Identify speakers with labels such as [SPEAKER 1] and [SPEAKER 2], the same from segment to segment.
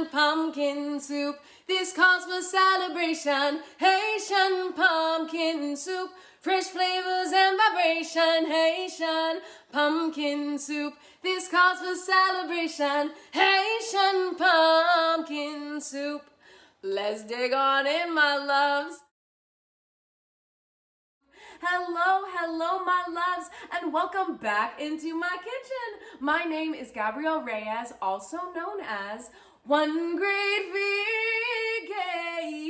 [SPEAKER 1] Haitian pumpkin soup. This calls for celebration. Haitian pumpkin soup. Fresh flavors and vibration. Haitian pumpkin soup. This calls for celebration. Haitian pumpkin soup. Let's dig on in, my loves. Hello, my loves, and welcome back into my kitchen. My name is Gabrielle Reyes, also known as One Great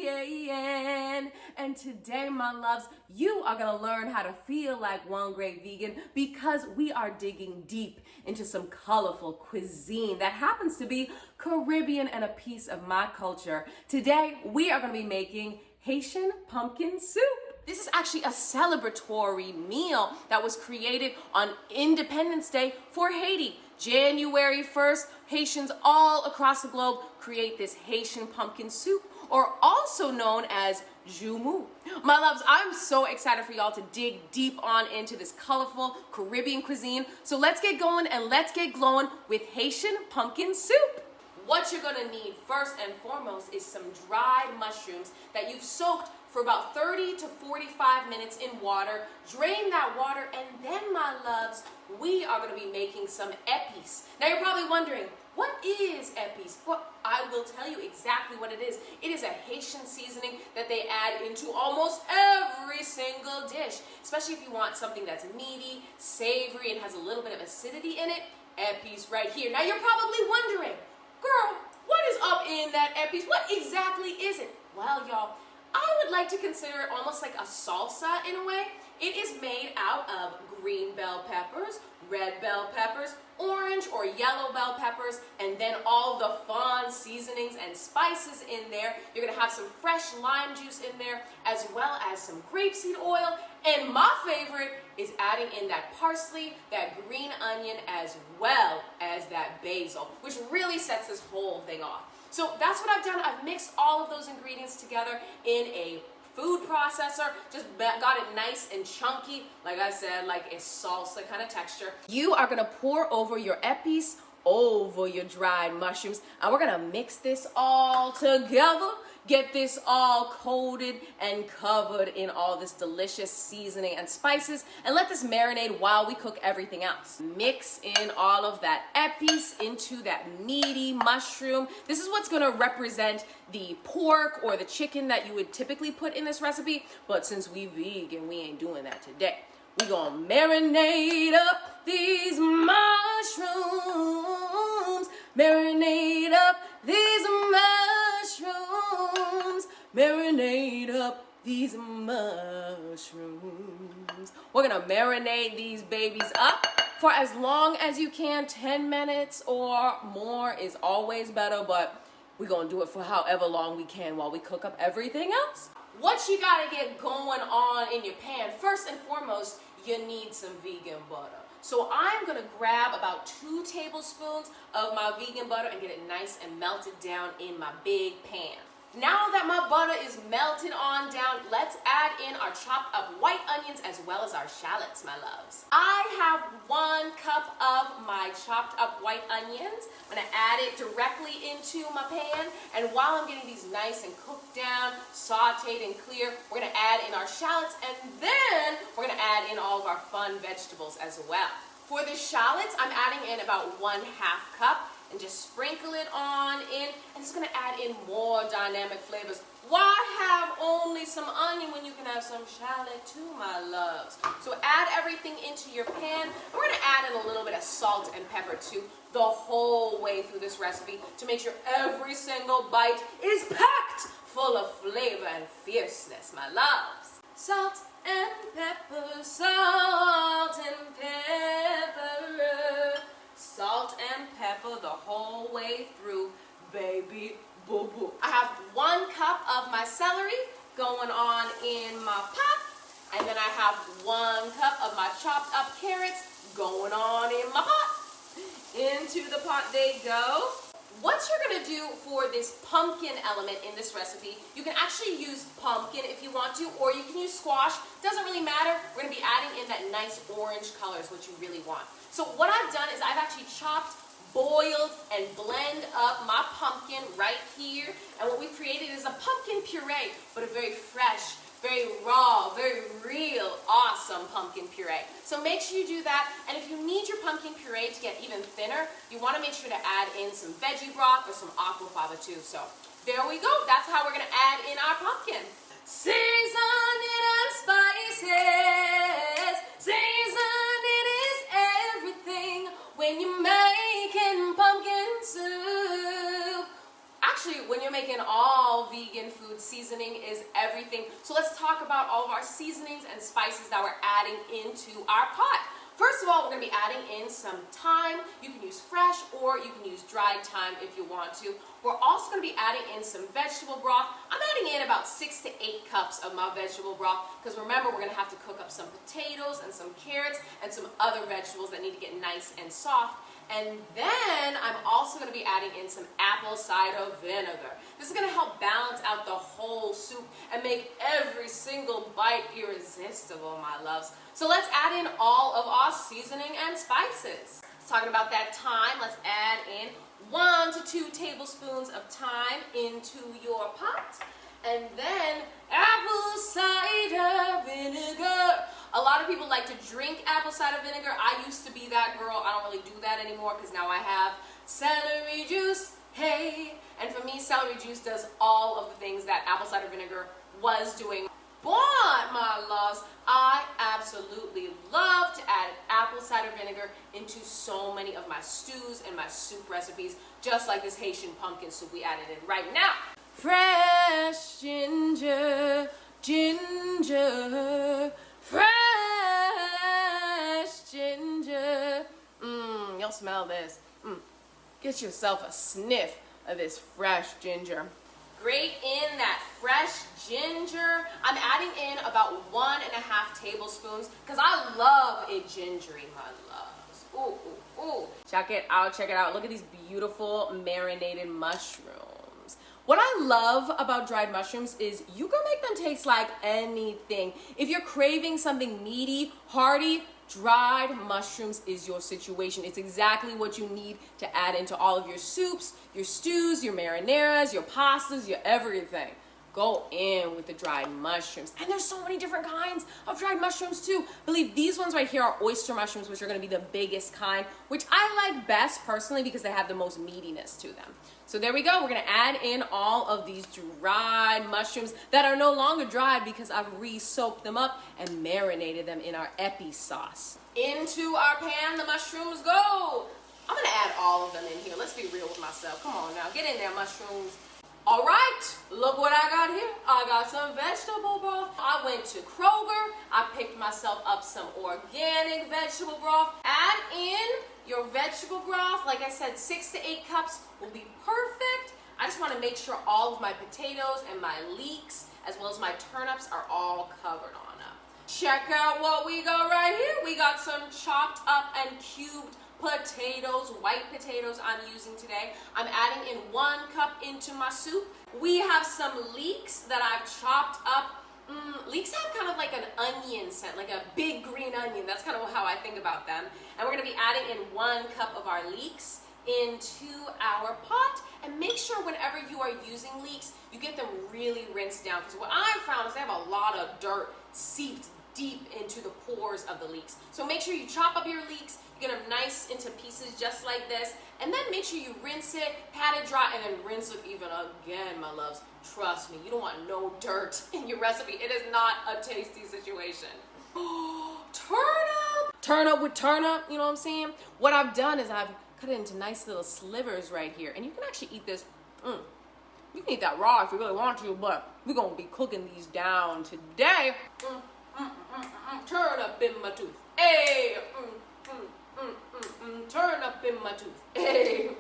[SPEAKER 1] Vegan. And today, my loves, you are gonna learn how to feel like one great vegan because we are digging deep into some colorful cuisine that happens to be Caribbean and a piece of my culture. Today, we are gonna be making Haitian pumpkin soup. This is actually a celebratory meal that was created on Independence Day for Haiti. January 1st, Haitians all across the globe create this Haitian pumpkin soup, or also known as Joumou. My loves, I'm so excited for y'all to dig deep on into this colorful Caribbean cuisine. So let's get going and let's get glowing with Haitian pumpkin soup. What you're gonna need first and foremost is some dried mushrooms that you've soaked for about 30 to 45 minutes in water. Drain that water, and then, my loves, we are gonna be making some epis. Now you're probably wondering, what is epis? Well, I will tell you exactly what it is. It is a Haitian seasoning that they add into almost every single dish, especially if you want something that's meaty, savory, and has a little bit of acidity in it. Epis right here. Now you're probably wondering, girl, what is up in that epis? What exactly is it? Well, y'all, I would like to consider it almost like a salsa in a way. It is made out of green bell peppers, red bell peppers, orange or yellow bell peppers, and then all the fun seasonings and spices in there. You're gonna have some fresh lime juice in there, as well as some grapeseed oil, and my favorite is adding in that parsley, that green onion, as well as that basil, which really sets this whole thing off. So that's what I've done. I've mixed all of those ingredients together in a food processor, just got it nice and chunky, like I said, like a salsa kind of texture. You are gonna pour over your epis, over your dried mushrooms, and we're gonna mix this all together. Get this all coated and covered in all this delicious seasoning and spices, and let this marinate while we cook everything else. Mix in all of that epis into that meaty mushroom. This is what's gonna represent the pork or the chicken that you would typically put in this recipe, but since we vegan, we ain't doing that today. We gonna marinate up these mushrooms, marinate up these mushrooms, marinate up these mushrooms. We're gonna marinate these babies up for as long as you can. 10 minutes or more is always better, but we're gonna do it for however long we can while we cook up everything else. What you gotta get going on in your pan, first and foremost, you need some vegan butter. So I'm gonna grab about 2 tablespoons of my vegan butter and get it nice and melted down in my big pan. Now that my butter is melted on down, let's add in our chopped up white onions as well as our shallots, my loves. I have 1 cup of my chopped up white onions. I'm gonna add it directly into my pan, and while I'm getting these nice and cooked down, sauteed and clear, we're gonna add in our shallots, and then we're gonna add in all of our fun vegetables as well. For the shallots, I'm adding in about 1/2 cup. And just sprinkle it on in, and it's gonna add in more dynamic flavors. Why have only some onion when you can have some shallot too, my loves? So add everything into your pan. We're gonna add in a little bit of salt and pepper too, the whole way through this recipe to make sure every single bite is packed full of flavor and fierceness, my loves. Salt and pepper, salt and pepper. Salt and pepper the whole way through, baby boo boo. I have 1 cup of my celery going on in my pot, and then I have 1 cup of my chopped up carrots going on in my pot. Into the pot they go. What you're gonna do for this pumpkin element in this recipe, you can actually use pumpkin if you want to, or you can use squash. Doesn't really matter. We're gonna be adding in that nice orange color is what you really want. So what I've done is I've actually chopped boiled and blend up my pumpkin right here. And what we've created is a pumpkin puree, but a very fresh, very raw, very real, awesome pumpkin puree. So make sure you do that. And if you need your pumpkin puree to get even thinner, you want to make sure to add in some veggie broth or some aquafaba too. So there we go. That's how we're going to add in our pumpkin. Season it and spices. Season it is everything when you're making pumpkin soup. Actually, when you're making all vegan food, seasoning is everything. So let's talk about all of our seasonings and spices that we're adding into our pot. First of all, we're going to be adding in some thyme. You can use fresh or you can use dried thyme if you want to. We're also going to be adding in some vegetable broth. I'm adding in about 6 to 8 cups of my vegetable broth because remember, we're going to have to cook up some potatoes and some carrots and some other vegetables that need to get nice and soft. And then I'm also going to be adding in some apple cider vinegar. This is going to help balance out the whole soup and make every single bite irresistible, my loves. So let's add in all of our seasoning and spices. Talking about that thyme, let's add in 1 to 2 tablespoons of thyme into your pot. And then apple cider vinegar. A lot of people like to drink apple cider vinegar. I used to be that girl. I don't really do that anymore because now I have celery juice. Hey, and for me, celery juice does all of the things that apple cider vinegar was doing. But, my loves, I absolutely love to add apple cider vinegar into so many of my stews and my soup recipes, just like this Haitian pumpkin soup we added in right now. Fresh ginger, ginger, fresh ginger. You'll smell this. Get yourself a sniff of this fresh ginger. Grate in that fresh ginger. I'm adding in about 1.5 tablespoons because I love it gingery, my loves. Ooh, ooh, ooh. Check it out, check it out. Look at these beautiful marinated mushrooms. What I love about dried mushrooms is you can make them taste like anything. If you're craving something meaty, hearty, dried mushrooms is your situation. It's exactly what you need to add into all of your soups, your stews, your marineras, your pastas, your everything. Go in with the dried mushrooms. And there's so many different kinds of dried mushrooms too. Believe these ones right here are oyster mushrooms, which are gonna be the biggest kind, which I like best personally because they have the most meatiness to them. So there we go. We're gonna add in all of these dried mushrooms that are no longer dried because I've re-soaked them up and marinated them in our epi sauce. Into our pan, the mushrooms go. I'm gonna add all of them in here. Let's be real with myself. Come on now, get in there, mushrooms. All right, look what I got here. I got some vegetable broth. I went to Kroger. I picked myself up some organic vegetable broth. Add in your vegetable broth. Like I said, 6 to 8 cups will be perfect. I just want to make sure all of my potatoes and my leeks, as well as my turnips, are all covered on up. Check out what we got right here. We got some chopped up and cubed potatoes, white potatoes I'm using today. I'm adding in 1 cup into my soup. We have some leeks that I've chopped up. Leeks have kind of like an onion scent, like a big green onion. That's kind of how I think about them. And we're gonna be adding in 1 cup of our leeks into our pot. And make sure whenever you are using leeks, you get them really rinsed down. Because what I've found is they have a lot of dirt seeped deep into the pores of the leeks. So make sure you chop up your leeks, get them nice into pieces just like this, and then make sure you rinse it, pat it dry, and then rinse it even again, my loves. Trust me, you don't want no dirt in your recipe. It is not a tasty situation. Turnip with turnip, you know what I'm saying? What I've done is I've cut it into nice little slivers right here, and you can actually eat this. You can eat that raw if you really want to, but we're gonna be cooking these down today. Turn up in my tooth. Hey, turn up in my tooth. Hey,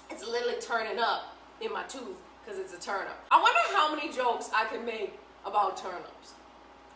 [SPEAKER 1] it's literally turning up in my tooth because it's a turnip. I wonder how many jokes I can make about turnips.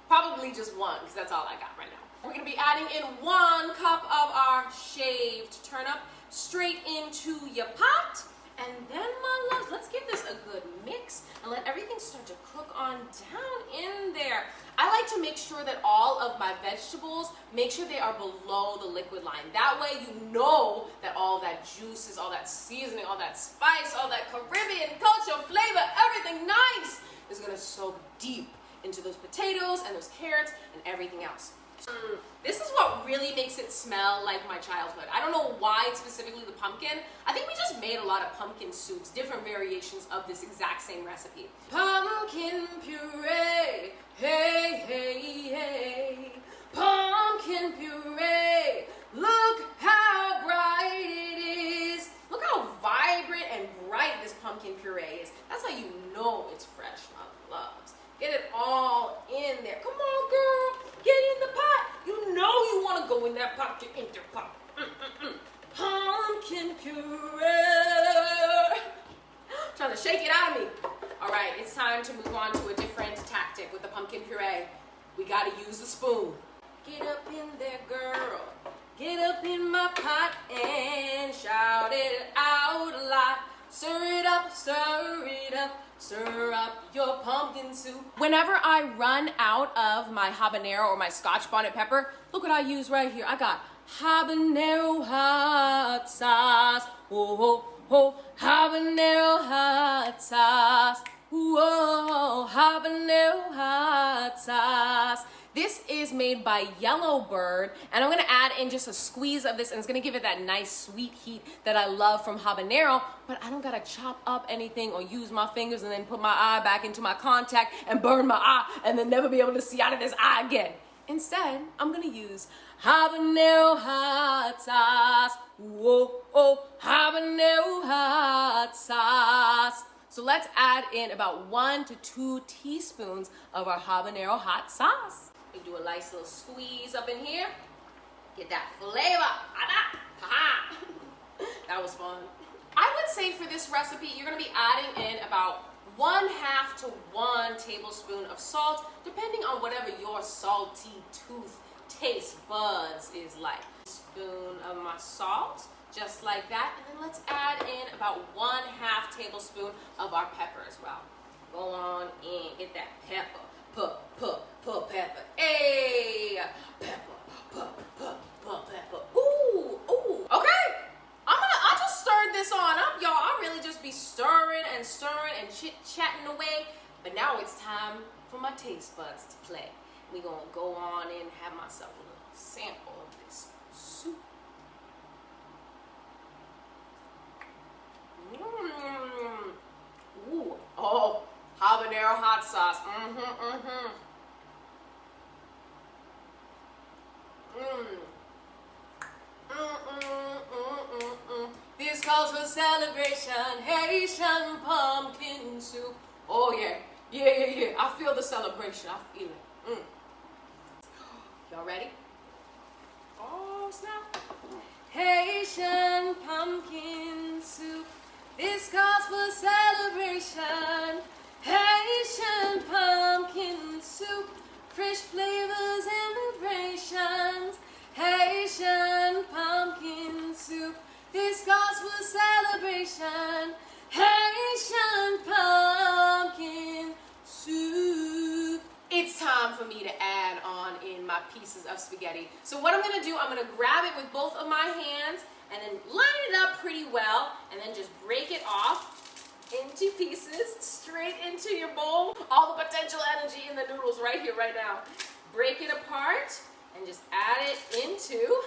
[SPEAKER 1] Probably just one, because that's all I got right now. We're gonna be adding in 1 cup of our shaved turnip straight into your pot. And then, my loves, let's give this a good mix and let everything start to cook on down in there. I like to make sure that all of my vegetables, make sure they are below the liquid line. That way you know that all that juices, all that seasoning, all that spice, all that Caribbean culture flavor, everything nice is gonna soak deep into those potatoes and those carrots and everything else. This is what really makes it smell like my childhood. I don't know why it's specifically the pumpkin. I think we just made a lot of pumpkin soups, different variations of this exact same recipe. Pumpkin puree, hey, hey, hey. Pumpkin puree, look how bright it is. Look how vibrant and bright this pumpkin puree is. That's how you know it's fresh, my loves. Get it all in there. Come on, girl. Get in the pot. You know you want to go in that pot. Get in the pot. Pumpkin puree. Trying to shake it out of me. All right, it's time to move on to a different tactic with the pumpkin puree. We got to use the spoon. Get up in there, girl. Get up in my pot and shout it out a lot. Stir it up, stir it up. Stir up your pumpkin soup. Whenever I run out of my habanero or my Scotch bonnet pepper, look what I use right here. I got habanero hot sauce. Oh, oh, oh, habanero hot sauce. Whoa, habanero hot sauce. This is made by Yellowbird, and I'm gonna add in just a squeeze of this, and it's gonna give it that nice sweet heat that I love from habanero, but I don't gotta chop up anything or use my fingers and then put my eye back into my contact and burn my eye and then never be able to see out of this eye again. Instead, I'm gonna use habanero hot sauce. Whoa, oh, habanero hot sauce. So let's add in about 1 to 2 teaspoons of our habanero hot sauce. We do a nice little squeeze up in here. Get that flavor. That was fun. I would say for this recipe, you're gonna be adding in about 1/2 to 1 tablespoon of salt, depending on whatever your salty tooth taste buds is like. Spoon of my salt, just like that. And then let's add in about 1/2 tablespoon of our pepper as well. Go on in, get that pepper. Pepper. Hey! Pepper. Ooh, ooh. Okay. I'll just stir this on up, y'all. I'll really just be stirring and chit-chatting away. But now it's time for my taste buds to play. We're gonna go on in and have myself a little sample of this soup. Ooh. Oh, habanero hot sauce. This calls for celebration, Haitian pumpkin soup. Oh yeah. I feel the celebration. I feel it. Y'all ready? Oh snap. Haitian pumpkin soup. This calls for celebration. Haitian pumpkin soup. Fresh flavors and vibrations. Haitian pumpkin soup. This calls for celebration. Haitian pumpkin soup. It's time for me to add on in my pieces of spaghetti. So what I'm gonna do, I'm gonna grab it with both of my hands and then line it up pretty well and then just break it off into pieces, straight into your bowl. All the potential energy in the noodles right here, right now. Break it apart and just add it into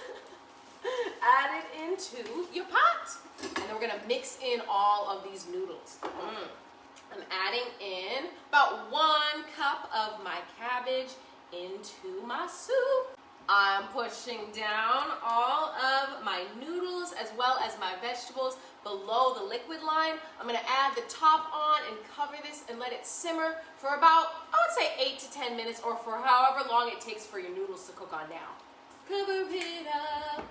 [SPEAKER 1] your pot. And then we're gonna mix in all of these noodles. I'm adding in about 1 cup of my cabbage into my soup. I'm pushing down all of my noodles as well as my vegetables below the liquid line. I'm gonna add the top on and cover this and let it simmer for about, I would say 8 to 10 minutes or for however long it takes for your noodles to cook on down. Cover it up.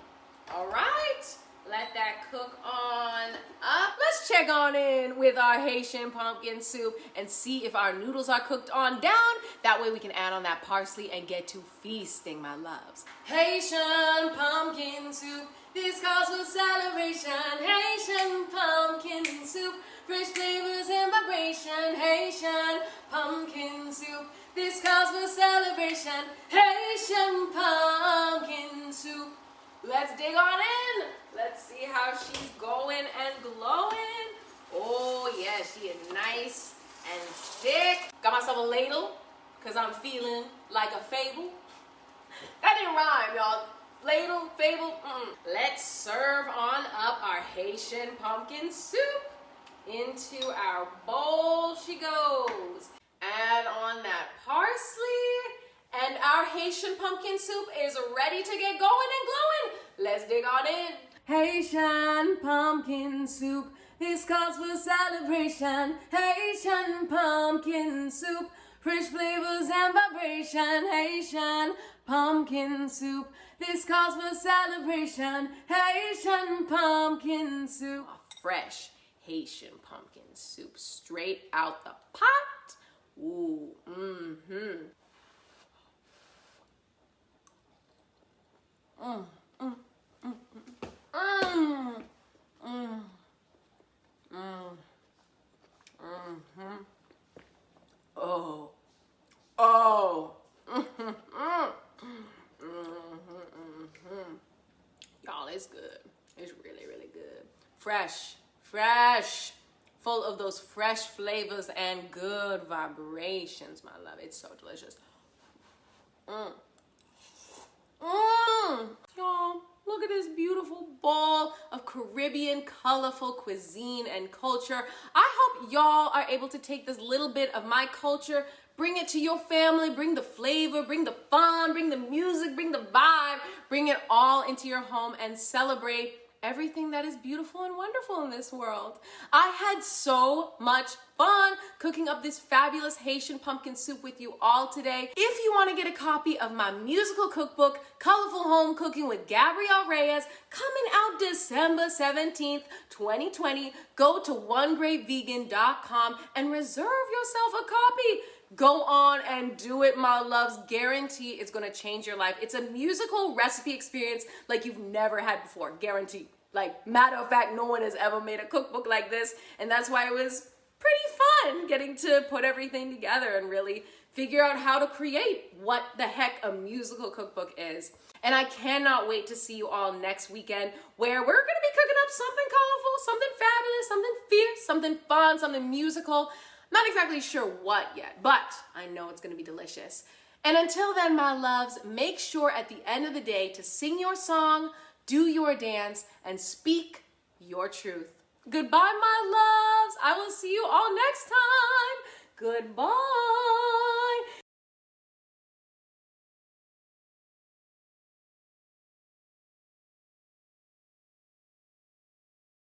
[SPEAKER 1] All right, let that cook on up. Let's check on in with our Haitian pumpkin soup and see if our noodles are cooked on down. That way we can add on that parsley and get to feasting, my loves. Haitian pumpkin soup, this calls for celebration. Haitian pumpkin soup. fresh flavors and vibration. Haitian pumpkin soup, this calls for celebration. Haitian pumpkin soup. Let's dig on in. Let's see how she's going and glowing. Oh yeah, she is nice and thick. Got myself a ladle, cause I'm feeling like a fable. That didn't rhyme, y'all. Ladle, fable, Let's serve on up our Haitian pumpkin soup. Into our bowl she goes. Add on that parsley. And our Haitian pumpkin soup is ready to get going and glowing. Let's dig on in. Haitian pumpkin soup, this calls for celebration. Haitian pumpkin soup, fresh flavors and vibration. Haitian pumpkin soup, this calls for celebration. Haitian pumpkin soup. Fresh Haitian pumpkin soup straight out the pot. Ooh, Y'all, it's good. It's really, really good. Fresh, full of those fresh flavors and good vibrations, my love. It's so delicious. Y'all, look at this beautiful ball of Caribbean colorful cuisine and culture. I hope y'all are able to take this little bit of my culture, bring it to your family, bring the flavor, bring the fun, bring the music, bring the vibe, bring it all into your home and celebrate everything that is beautiful and wonderful in this world. I had so much fun cooking up this fabulous Haitian pumpkin soup with you all today. If you want to get a copy of my musical cookbook, Colorful Home Cooking with Gabrielle Reyes, coming out December 17th, 2020, go to onegreatvegan.com and reserve yourself a copy. Go on and do it, my loves. Guarantee it's gonna change your life. It's a musical recipe experience like you've never had before, guaranteed. Like, matter of fact, no one has ever made a cookbook like this, and that's why it was pretty fun getting to put everything together and really figure out how to create what the heck a musical cookbook is. And I cannot wait to see you all next weekend, where we're gonna be cooking up something colorful, something fabulous, something fierce, something fun, something musical. Not exactly sure what yet, but I know it's gonna be delicious. And until then, my loves, make sure at the end of the day to sing your song, do your dance, and speak your truth. Goodbye, my loves. I will see you all next time. Goodbye.